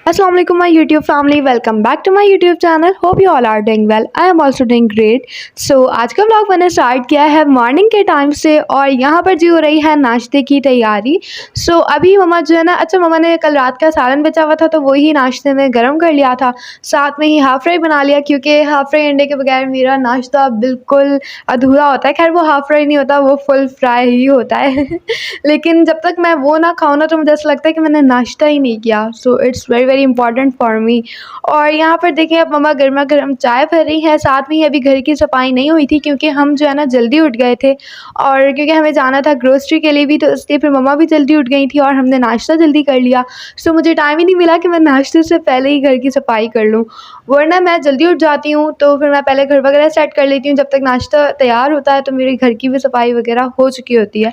Assalamu alaikum my YouTube family, welcome back to my YouTube channel. Hope you all are doing well. I am also doing great. So आज का vlog मैंने start किया है morning के time से और यहाँ पर जी हो रही है नाश्ते की तैयारी। अभी मम्मा जो है ना, अच्छा मम्मा ने कल रात का सालन बचा हुआ था तो वही नाश्ते में गर्म कर लिया था, साथ में ही हाफ़ फ्राई बना लिया क्योंकि हाफ़ फ्राई अंडे के बगैर मेरा नाश्ता बिल्कुल अधूरा होता है। खैर वो हाफ़ फ्राई नहीं होता, वो फुल फ्राई ही होता है लेकिन जब तक मैं वो ना खाऊँ ना तो मुझे ऐसा लगता है कि मैंने नाश्ता ही नहीं किया। So it's very very important for me. और यहाँ पर देखिए अब मम्मा गर्मा गर्म चाय भर रही है, साथ में ही अभी घर की सफाई नहीं हुई थी क्योंकि हम जो है ना जल्दी उठ गए थे और क्योंकि हमें जाना था ग्रोसरी के लिए भी, तो इसलिए फिर मम्मा भी जल्दी उठ गई थी और हमने नाश्ता जल्दी कर लिया। मुझे टाइम ही नहीं मिला कि मैं नाश्ते से पहले ही घर की सफाई कर लूँ, वरना मैं जल्दी उठ जाती हूँ तो फिर मैं पहले घर वगैरह सेट कर लेती हूँ। जब तक नाश्ता तैयार होता है तो मेरे घर की भी सफाई वगैरह हो चुकी होती है।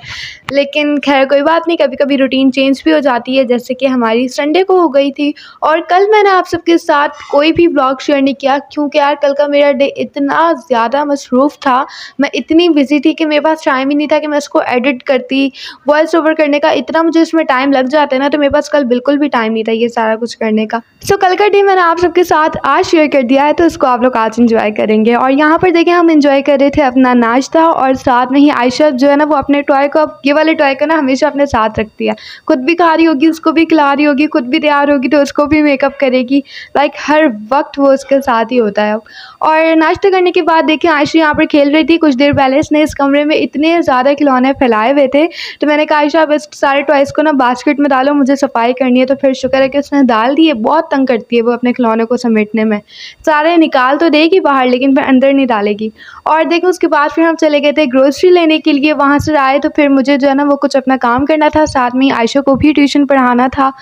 लेकिन खैर कोई बात नहीं, कभी कभी रूटीन चेंज भी हो जाती है, जैसे कि हमारी संडे को हो गई थी। और कल मैंने आप सबके साथ कोई भी ब्लॉग शेयर नहीं किया क्योंकि यार कल का मेरा डे इतना ज़्यादा मसरूफ़ था, मैं इतनी बिजी थी कि मेरे पास टाइम ही नहीं था कि मैं इसको एडिट करती। वॉइस ओवर करने का इतना मुझे इसमें टाइम लग जाता है ना, तो मेरे पास कल बिल्कुल भी टाइम नहीं था ये सारा कुछ करने का। कल का डे मैंने आप सबके साथ आज शेयर कर दिया है, तो इसको आप लोग आज इंजॉय करेंगे। और यहाँ पर देखिए हम इंजॉय कर रहे थे अपना नाश्ता और साथ में ही आयशा जो है ना वो अपने टॉय को, अब ये वाले टॉय को ना हमेशा अपने साथ रखती है, खुद भी खा रही होगी, उसको भी खिला रही होगी, खुद भी तैयार होगी तो उसको भी मेकअप करेगी। लाइक हर वक्त वो उसके साथ ही होता है। और नाश्ता करने के बाद देखिए आयशा यहाँ पर खेल रही थी। कुछ देर पहले इसने इस कमरे में इतने ज़्यादा खिलौने फैलाए हुए थे, तो मैंने कहा आयशा अब इस सारे टॉयज़ को ना बास्केट में डालो, मुझे सफाई करनी है। तो फिर शुक्र है कि उसने डाल दिए। बहुत तंग करती है वो अपने खिलौने को समेटने में, सारे निकाल तो देगी बाहर लेकिन फिर अंदर नहीं डालेगी। और देखो उसके बाद फिर हम चले गए थे ग्रोसरी लेने के लिए। वहाँ से आए तो फिर मुझे जो है ना वो कुछ अपना काम करना था, साथ में आयशा को भी ट्यूशन पढ़ाना था।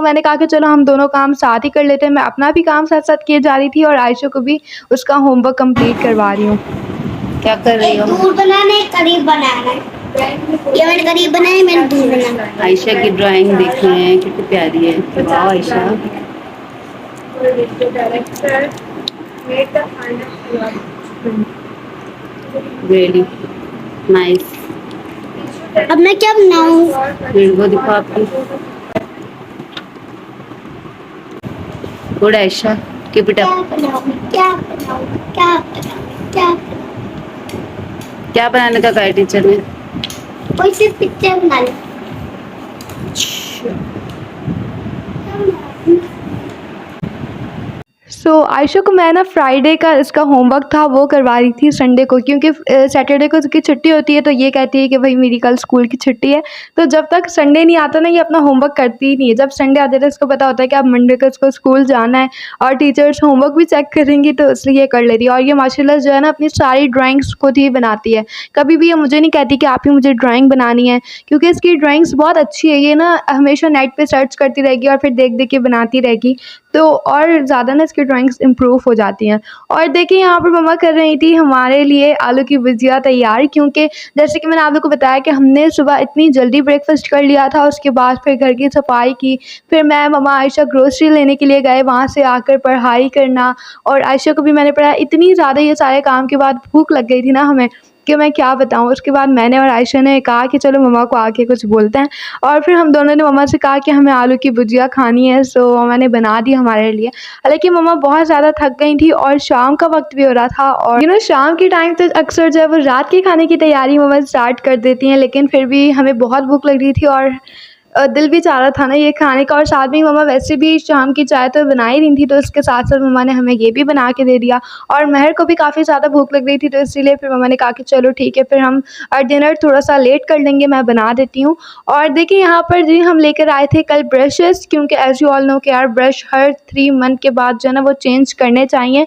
मैंने कहा कि चलो हम दोनों काम साथ ही कर लेते हैं। मैं अपना भी काम साथ साथ किए जा रही थी और आयशा को भी उसका होमवर्क कंप्लीट करवा रही हूँ। क्या कर रही हो? दूध बनाना है, करीब बनाना है। ये मैंने करीब बनाया, मैंने दूध बनाना। आयशा की ड्राइंग देख रहे हैं, कितनी प्यारी है। वाह आयशा, वेरी नाइस। अब मैं क्या बनाऊं? मेरे को दिखा आपकी। Good Ayesha, keep it up. क्या बनाने का कहा टीचर ने? कोई सी पिक्चर बना ले। आयशा को मैं ना फ्राइडे का इसका होमवर्क था वो करवा रही थी संडे को, क्योंकि सैटरडे को उसकी छुट्टी होती है तो ये कहती है कि भाई मेरी कल स्कूल की छुट्टी है। तो जब तक संडे नहीं आता ना ये अपना होमवर्क करती ही नहीं है। जब संडे आ जाता है इसको पता होता है कि अब मंडे को इसको स्कूल जाना है और टीचर्स होमवर्क भी चेक करेंगी, तो इसलिए ये कर लेती है। और ये माशाल्लाह जो है ना अपनी सारी ड्राइंग्स खुद ही बनाती है। कभी भी ये मुझे नहीं कहती कि आप ही मुझे ड्राइंग बनानी है, क्योंकि इसकी ड्राइंग्स बहुत अच्छी है। ये ना हमेशा नेट पर सर्च करती रहेगी और फिर देख देख के बनाती रहेगी, तो और ज़्यादा ना इसकी ड्राइंग्स इम्प्रूव हो जाती हैं। और देखिए यहाँ पर मम्मा कर रही थी हमारे लिए आलू की भुजिया तैयार, क्योंकि जैसे कि मैंने आप लोग को बताया कि हमने सुबह इतनी जल्दी ब्रेकफास्ट कर लिया था, उसके बाद फिर घर की सफाई की, फिर मैं मम्मा आयशा ग्रोसरी लेने के लिए गए, वहाँ से आकर पढ़ाई करना और आयशा को भी मैंने पढ़ाया। इतनी ज़्यादा ये सारे काम के बाद भूख लग गई थी ना हमें कि मैं क्या बताऊँ। उसके बाद मैंने और आयशा ने कहा कि चलो मम्मा को आके कुछ बोलते हैं, और फिर हम दोनों ने मम्मा से कहा कि हमें आलू की भुजिया खानी है। मैंने बना दी हमारे लिए। हालांकि मम्मा बहुत ज़्यादा थक गई थी और शाम का वक्त भी हो रहा था, और शाम के टाइम तो अक्सर जो है वो रात के खाने की तैयारी मम्मा स्टार्ट कर देती हैं, लेकिन फिर भी हमें बहुत भूख लग रही थी और दिल भी चाह रहा था ना ये खाने का। और साथ में मम्मा वैसे भी शाम की चाय तो बना ही रही थी, तो उसके साथ साथ मम्मा ने हमें ये भी बना के दे दिया। और महर को भी काफ़ी ज़्यादा भूख लग रही थी, तो इसीलिए फिर मम्मा ने कहा कि चलो ठीक है, फिर हम डिनर थोड़ा सा लेट कर लेंगे, मैं बना देती हूँ। और देखिए यहाँ पर जी हम लेकर आए थे कल ब्रशेस, क्योंकि एज यू ऑल नो कि यार ब्रश हर 3 मंथ के बाद जो है ना वो चेंज करने चाहिए।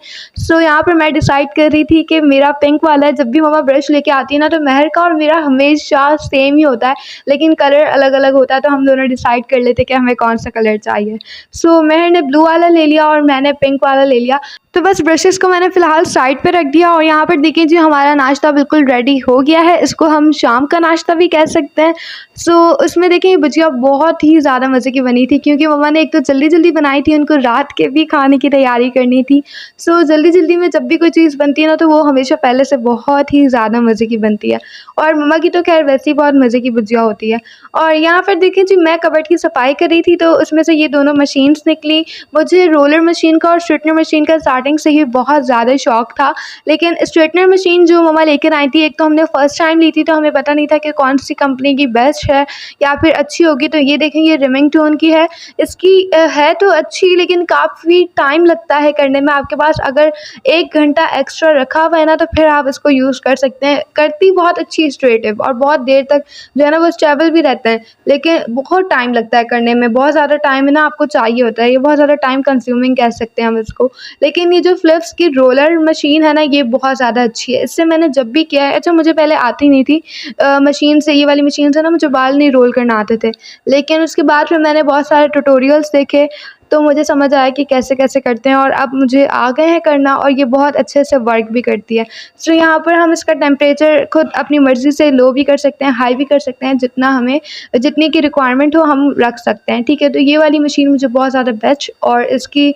यहाँ पर मैं डिसाइड कर रही थी कि मेरा पिंक वाला है। जब भी मम्मा ब्रश लेके आती है ना तो महर का और मेरा हमेशा सेम ही होता है, लेकिन कलर अलग अलग होता है, तो हम दोनों डिसाइड कर लेते कि हमें कौन सा कलर चाहिए। महर ने ब्लू वाला ले लिया और मैंने पिंक वाला ले लिया। तो बस ब्रशेस को मैंने फ़िलहाल साइड पे रख दिया और यहाँ पर देखिए जी हमारा नाश्ता बिल्कुल रेडी हो गया है। इसको हम शाम का नाश्ता भी कह सकते हैं। सो उसमें देखिए ये भुजिया बहुत ही ज़्यादा मज़े की बनी थी, क्योंकि मम्मा ने एक तो जल्दी-जल्दी बनाई थी, उनको रात के भी खाने की तैयारी करनी थी। सो जल्दी-जल्दी में जब भी कोई चीज़ बनती है ना, तो वो हमेशा पहले से बहुत ही ज़्यादा मज़े की बनती है। और मम्मा की तो ख़ैर वैसे ही बहुत मज़े की भुजिया होती है। और यहाँ पर देखिए जी मैं कबर्ड की सफाई कर रही थी, तो उसमें से ये दोनों मशीन्स निकली। मुझे रोलर मशीन का और स्ट्रेटनर मशीन का स्टार्टिंग से ही बहुत ज़्यादा शौक था, लेकिन स्ट्रेटनर मशीन जो मम्मा लेकर आई थी, एक तो हमने फ़र्स्ट टाइम ली थी, तो हमें पता नहीं था कि कौन सी कंपनी की बेस्ट है या फिर अच्छी होगी। तो ये देखें, ये रिमिंगटोन की है। इसकी है तो अच्छी, लेकिन काफ़ी टाइम लगता है करने में। आपके पास अगर 1 घंटा एक्स्ट्रा रखा हुआ है ना, तो फिर आप इसको यूज़ कर सकते हैं। करती बहुत अच्छी स्ट्रेट है और बहुत देर तक जो है ना वो स्टेबल भी रहता है, लेकिन बहुत टाइम लगता है करने में। बहुत ज़्यादा टाइम है ना आपको चाहिए होता है, ये बहुत ज़्यादा टाइम कंज्यूमिंग कह सकते हैं हम इसको। लेकिन ये जो फ़िलिप्स की रोलर मशीन है ना, ये बहुत ज़्यादा अच्छी है। इससे मैंने जब भी किया है, अच्छा मुझे पहले आती नहीं थी मशीन से, ये वाली मशीन से ना मुझे बाल नहीं रोल करना आते थे। लेकिन उसके बाद फिर मैंने बहुत सारे ट्यूटोरियल्स देखे, तो मुझे समझ आया कि कैसे-कैसे करते हैं, और अब मुझे आ गए हैं करना, और ये बहुत अच्छे से वर्क भी करती है। सो यहाँ पर हम इसका टेम्परेचर खुद अपनी मर्ज़ी से लो भी कर सकते हैं, हाई भी कर सकते हैं, जितने की रिक्वायरमेंट हो हम रख सकते हैं, ठीक है। तो ये वाली मशीन मुझे बहुत ज़्यादा बेस्ट और इसकी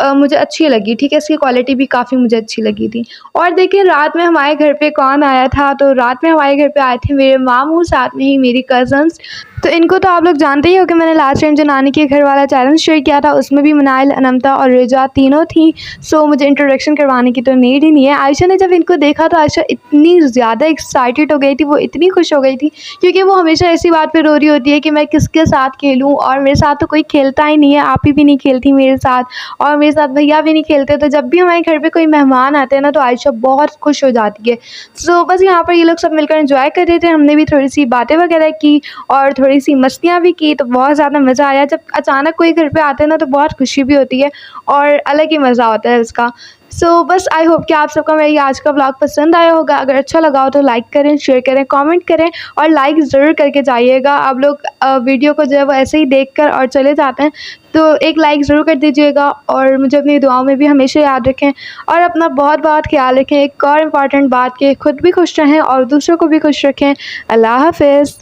मुझे अच्छी लगी, ठीक है। इसकी क्वालिटी भी काफ़ी मुझे अच्छी लगी थी। और देखिए रात में हमारे घर पे कौन आया था, तो रात में हमारे घर पे आए थे मेरे मामू, साथ में ही मेरी कज़न्स। तो इनको तो आप लोग जानते ही हो कि मैंने लास्ट टाइम जो नानी के घर वाला चैलेंज शेयर किया था, उसमें भी मनाइल, अनमता और रिजा तीनों थी। सो मुझे इंट्रोडक्शन करवाने की तो नीड ही नहीं है। आयशा ने जब इनको देखा तो आयशा इतनी ज़्यादा एक्साइटेड हो गई थी, वो इतनी खुश हो गई थी, क्योंकि वो हमेशा ऐसी बात पे रो रही होती है कि मैं किसके साथ खेलूँ, और मेरे साथ तो कोई खेलता ही नहीं है। आप ही भी नहीं खेलती मेरे साथ, और मेरे साथ भैया भी नहीं खेलते। तो जब भी हमारे घर पे कोई मेहमान आते हैं ना, तो आयशा बहुत खुश हो जाती है। सो बस यहाँ पर ये लोग सब मिलकर एंजॉय कर रहे थे। हमने भी थोड़ी सी बातें वगैरह की और थोड़ी सी मस्तियाँ भी की, तो बहुत ज़्यादा मज़ा आया। जब अचानक कोई घर पे आते हैं ना, तो बहुत खुशी भी होती है और अलग ही मज़ा होता है उसका। सो बस आई होप कि आप सबको मेरी आज का व्लॉग पसंद आया होगा। अगर अच्छा लगा हो तो लाइक करें, शेयर करें, कमेंट करें, और लाइक ज़रूर करके जाइएगा। आप लोग वीडियो को जो है वो ऐसे ही देखकर और चले जाते हैं, तो एक लाइक ज़रूर कर दीजिएगा, और मुझे अपनी दुआओं में भी हमेशा याद रखें, और अपना बहुत बहुत ख्याल रखें। एक और इम्पॉर्टेंट बात कि खुद भी खुश रहें और दूसरों को भी खुश रखें। अल्लाह हाफ़िज़।